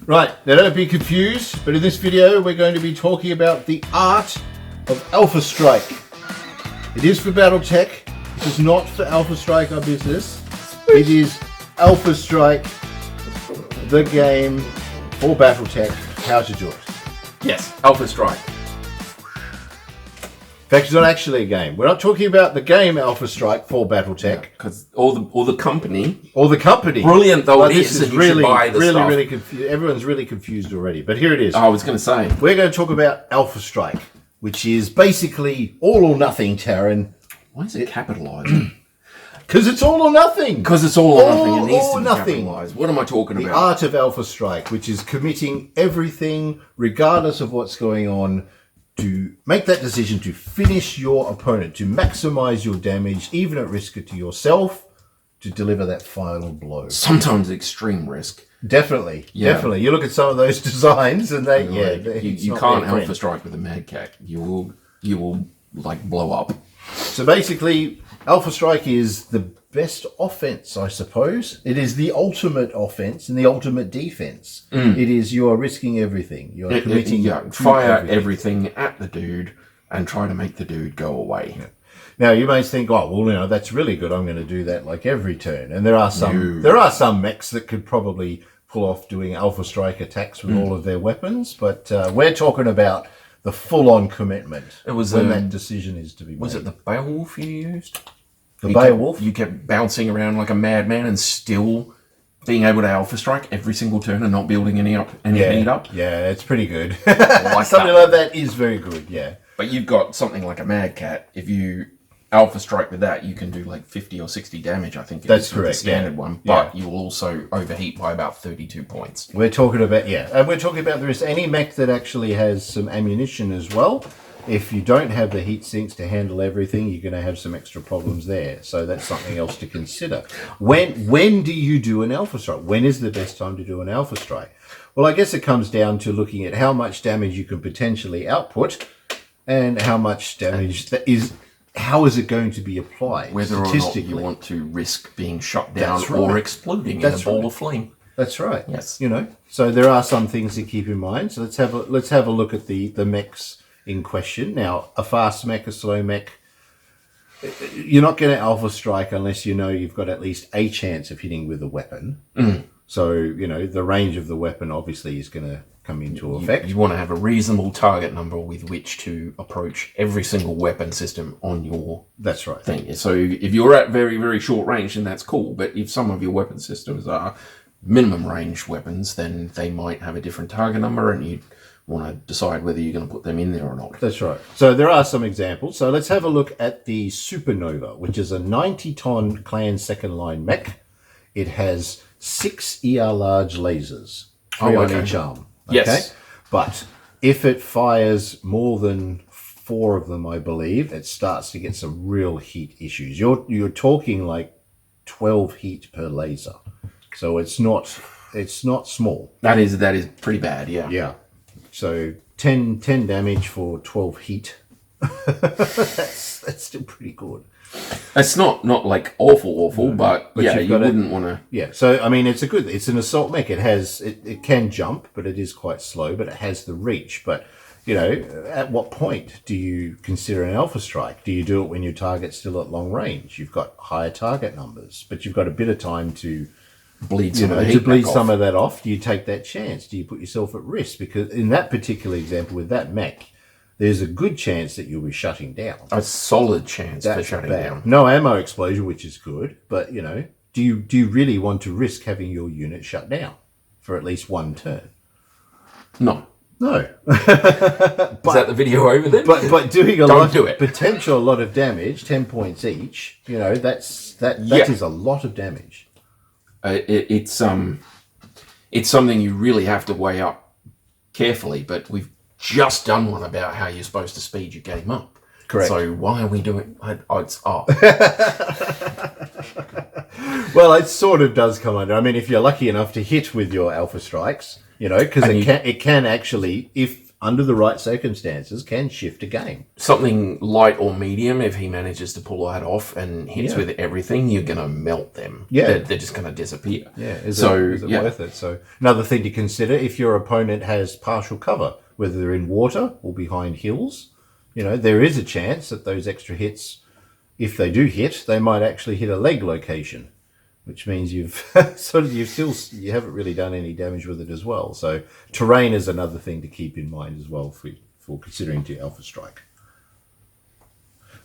Right, now don't be confused, but in this video we're going to be talking about the art of Alpha Strike. It is for Battletech, it is not for Alpha Strike our business. It is Alpha Strike, the game for Battletech, how to do it. Yes, Alpha Strike. In fact, it's not actually a game. We're not talking about the game Alpha Strike for Battletech. Because all the company, Or the company. brilliant though But it this is, is and you really, should buy the stuff. really confused. Everyone's really confused already. But here it is. I was going to say, We're going to talk about Alpha Strike, which is basically all or nothing, Taryn. why is it capitalised? Because it's all or nothing. Because it's all or nothing. It All needs or to be nothing. capitalised. What am I talking The about? art of Alpha Strike, which is committing everything, regardless of what's going on, to make that decision to finish your opponent, to maximize your damage, even at risk to yourself, to deliver that final blow. Sometimes extreme risk. Definitely, Yeah. definitely. You look at some of those designs, and they, You can't Alpha Strike with a Mad Cat. You will like blow up. So basically, Alpha Strike is the best offense, I suppose. It is the ultimate offense and the ultimate defense. It is you are risking everything. You are committing to fire everything at the dude and try to make the dude go away. Yeah. Now you may think, oh well, that's really good. I'm going to do that like every turn. And there are some mechs that could probably pull off doing Alpha Strike attacks with all of their weapons, but we're talking about the full-on commitment. It was when that decision is to be made. Was it the Beowulf you used? The Beowulf? You kept bouncing around like a madman and still being able to Alpha Strike every single turn and not building any heat up. Yeah, it's pretty good. Like Something that. like that is very good, yeah. But you've got something like a Mad Cat. If you Alpha Strike with that, you can do like 50 or 60 damage, I think. That's with the correct, standard yeah. one. Yeah. But you will also overheat by about 32 points. We're talking about, and we're talking about there is any mech that actually has some ammunition as well. If you don't have the heat sinks to handle everything, you're going to have some extra problems there. So that's something else to consider. When do you do an Alpha Strike? When is the best time to do an Alpha Strike? Well, I guess it comes down to looking at how much damage you can potentially output and how much damage how is it going to be applied Whether or not statistically. you want to risk being shut down That's or right. exploding That's in a ball right. of flame. That's right. Yes. So there are some things to keep in mind. So let's have a look at the mechs in question. Now, a fast mech, a slow mech, you're not going to Alpha Strike unless you know you've got at least a chance of hitting with a weapon. So, the range of the weapon obviously is going to come into effect. You want to have a reasonable target number with which to approach every single weapon system on your That's right. thing. So if you're at very, very short range, then that's cool. But if some of your weapon systems are minimum range weapons, then they might have a different target number, and you want to decide whether you're going to put them in there or not. That's right. So there are some examples. So let's have a look at the Supernova, which is a 90-ton clan second line mech. It has 6 ER large lasers, 3 on okay. each arm. Yes. But if it fires more than 4 of them, I believe, it starts to get some real heat issues. You're talking like 12 heat per laser. So it's not small. That is pretty bad, yeah. Yeah. So 10 damage for 12 heat. that's still pretty good. It's not like awful, but yeah, you've you got to- wouldn't want to. Yeah. So I mean, it's an assault mech. It can jump, but it is quite slow. But it has the reach. But at what point do you consider an Alpha Strike? Do you do it when your target's still at long range? You've got higher target numbers, but you've got a bit of time to Bleed some of the heat bleed back some off. of that off. Do you take that chance? Do you put yourself at risk? Because in that particular example with that mech, there's a good chance that you'll be shutting down. A solid chance for That's shutting bad. down. No ammo explosion, which is good, but do you really want to risk having your unit shut down for at least one turn? No. No. Is that the video over then? But doing Don't do it. potential lot of damage, 10 points each, that is a lot of damage. It's something you really have to weigh up carefully, but we've just done one about how you're supposed to speed your game up. Correct. So why are we doing it's Well, it sort of does come under. I mean, if you're lucky enough to hit with your Alpha Strikes, because And it can actually, if under the right circumstances, can shift a game. Something light or medium, if he manages to pull that off and hits Yeah. with everything, you're going to melt them. Yeah. They're just going to disappear. Yeah, is it yeah. worth it? So another thing to consider, if your opponent has partial cover, whether they're in water or behind hills, there is a chance that those extra hits, if they do hit, they might actually hit a leg location, which means you haven't really done any damage with it as well. So terrain is another thing to keep in mind as well for considering to Alpha Strike.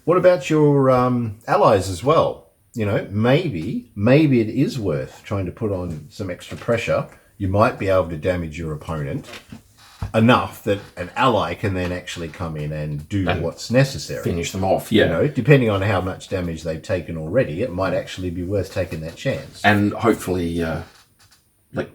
What about your allies as well? Maybe it is worth trying to put on some extra pressure. You might be able to damage your opponent enough that an ally can then actually come in and do what's necessary. Finish them off, yeah. Depending on how much damage they've taken already, it might actually be worth taking that chance. And hopefully,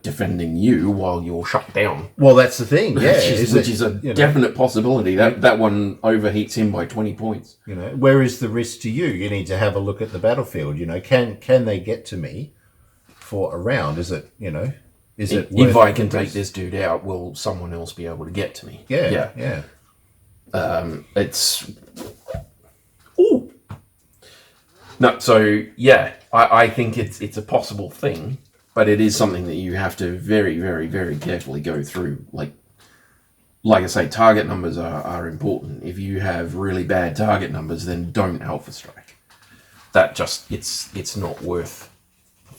defending you while you're shut down. Well, that's the thing, yeah. which is a definite possibility. That one overheats him by 20 points. Where is the risk to you? You need to have a look at the battlefield. Can they get to me for a round? Is it, is it worth if I can the take risk? this dude out, will someone else be able to get to me? Yeah. It's... Ooh! No, so, yeah, I think it's a possible thing, but it is something that you have to very, very, very carefully go through. Like I say, target numbers are important. If you have really bad target numbers, then don't Alpha Strike. That just, it's not worth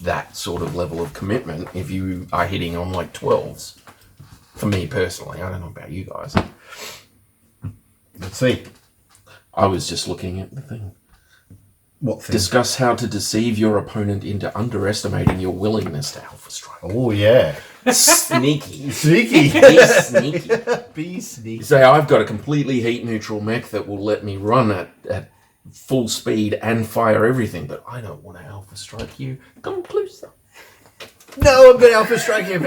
that sort of level of commitment if you are hitting on like 12s. For me personally, I don't know about you guys. Let's see. I was just looking at the thing. What thing? Discuss how to deceive your opponent into underestimating your willingness to Alpha Strike. Oh, yeah. Sneaky. Sneaky. Be sneaky. Be sneaky. Say, I've got a completely heat neutral mech that will let me run at full speed and fire everything, but I don't want to Alpha Strike you. Come closer. No, I'm going to Alpha Strike him.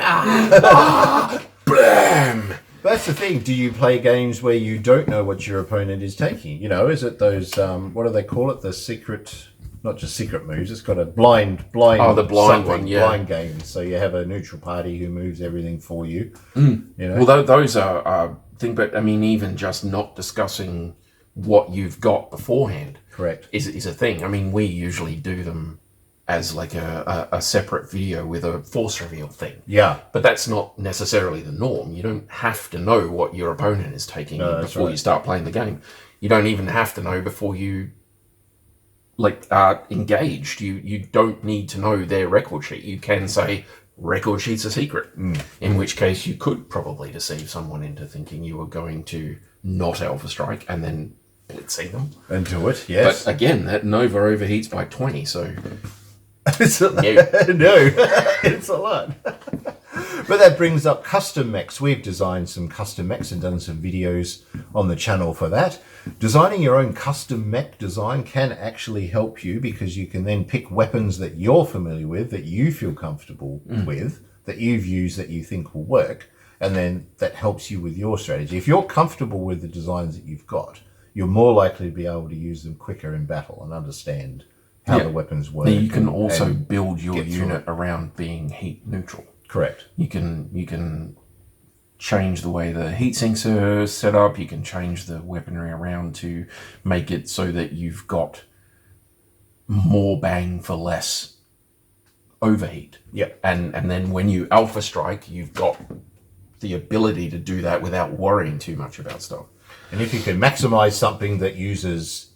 Blam! That's the thing. Do you play games where you don't know what your opponent is taking? Is it those, what do they call it? The secret, not just secret moves, it's got a blind. Oh, the blind something, one, yeah. Blind games. So you have a neutral party who moves everything for you. Well, those are thing, but I mean, even just not discussing what you've got beforehand Correct. is a thing. I mean, we usually do them as like a separate video with a force reveal thing. Yeah. But that's not necessarily the norm. You don't have to know what your opponent is taking before you start playing the game. You don't even have to know before you are engaged. You don't need to know their record sheet. You can say record sheet's a secret, in which case you could probably deceive someone into thinking you were going to not Alpha Strike and then blitzing them. And do it, yes. But again, that Nova overheats by 20, so... It's a lot. No, it's a lot. But that brings up custom mechs. We've designed some custom mechs and done some videos on the channel for that. Designing your own custom mech design can actually help you, because you can then pick weapons that you're familiar with, that you feel comfortable with, that you've used, that you think will work, and then that helps you with your strategy. If you're comfortable with the designs that you've got, you're more likely to be able to use them quicker in battle and understand how the weapons work. You can also and build your get through unit it. around being heat neutral. Correct. You can change the way the heat sinks are set up. You can change the weaponry around to make it so that you've got more bang for less overheat. Yep. And then when you Alpha Strike, you've got the ability to do that without worrying too much about stuff. And if you can maximize something that uses,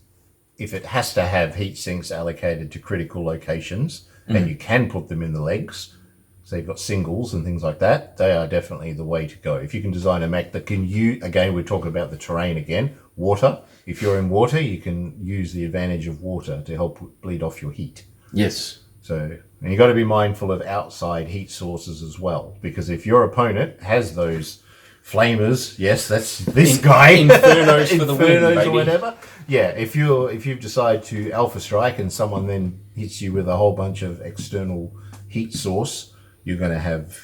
if it has to have heat sinks allocated to critical locations, and you can put them in the legs, so you've got singles and things like that, they are definitely the way to go. If you can design a mech that can use, again, we're talking about the terrain again, water. If you're in water, you can use the advantage of water to help bleed off your heat. Yes. So, and you've got to be mindful of outside heat sources as well, because if your opponent has those flamers, yes, that's this guy, Infernos for the win, Infernos baby. or whatever. Yeah, if you decide to Alpha Strike and someone then hits you with a whole bunch of external heat source, you're gonna have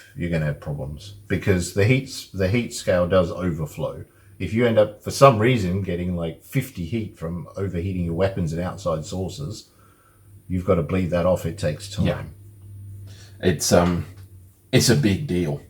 problems, because the heat scale does overflow. If you end up for some reason getting like 50 heat from overheating your weapons and outside sources, you've got to bleed that off. It takes time. Yeah. It's a big deal.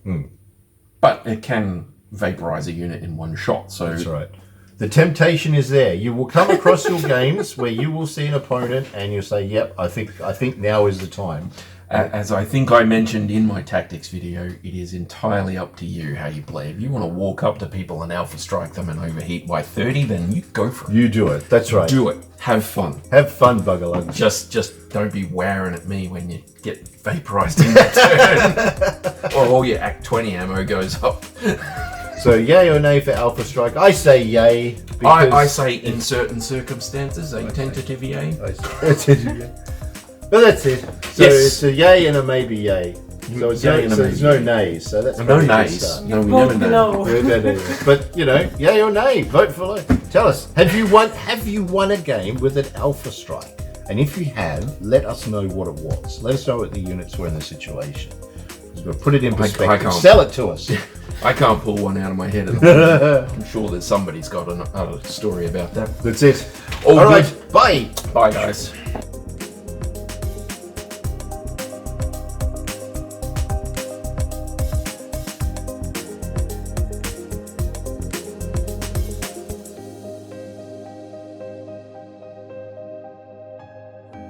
But it can vaporizer unit in one shot. So That's right. The temptation is there. You will come across your games where you will see an opponent and you'll say, "Yep, I think now is the time." as I think I mentioned in my tactics video, it is entirely up to you how you play. If you want to walk up to people and alpha strike them and overheat by 30, then you go for it. You do it. That's right. Do it. Have fun. Have fun, Bugalug. Just don't be wowing at me when you get vaporized in that turn. Or all your Act 20 ammo goes up. So, yay or nay for Alpha Strike? I say yay. I say in certain circumstances, a tentative yay. But that's it. So Yes. it's a yay and a maybe yay. So it's Yay yay, and a so there's maybe no yay. nays. So that's No probably a good nays. start. No, we Vote never know. no. Yeah, no, no. But you know, yay or nay, vote for like. Tell us, have you won a game with an Alpha Strike? And if you have, let us know what it was. Let us know what the units were in the situation. We'll put it in perspective. can't. Sell it to us. I can't pull one out of my head at the moment. I'm sure that somebody's got a story about that. That's it. All All good. right, bye. Bye, guys.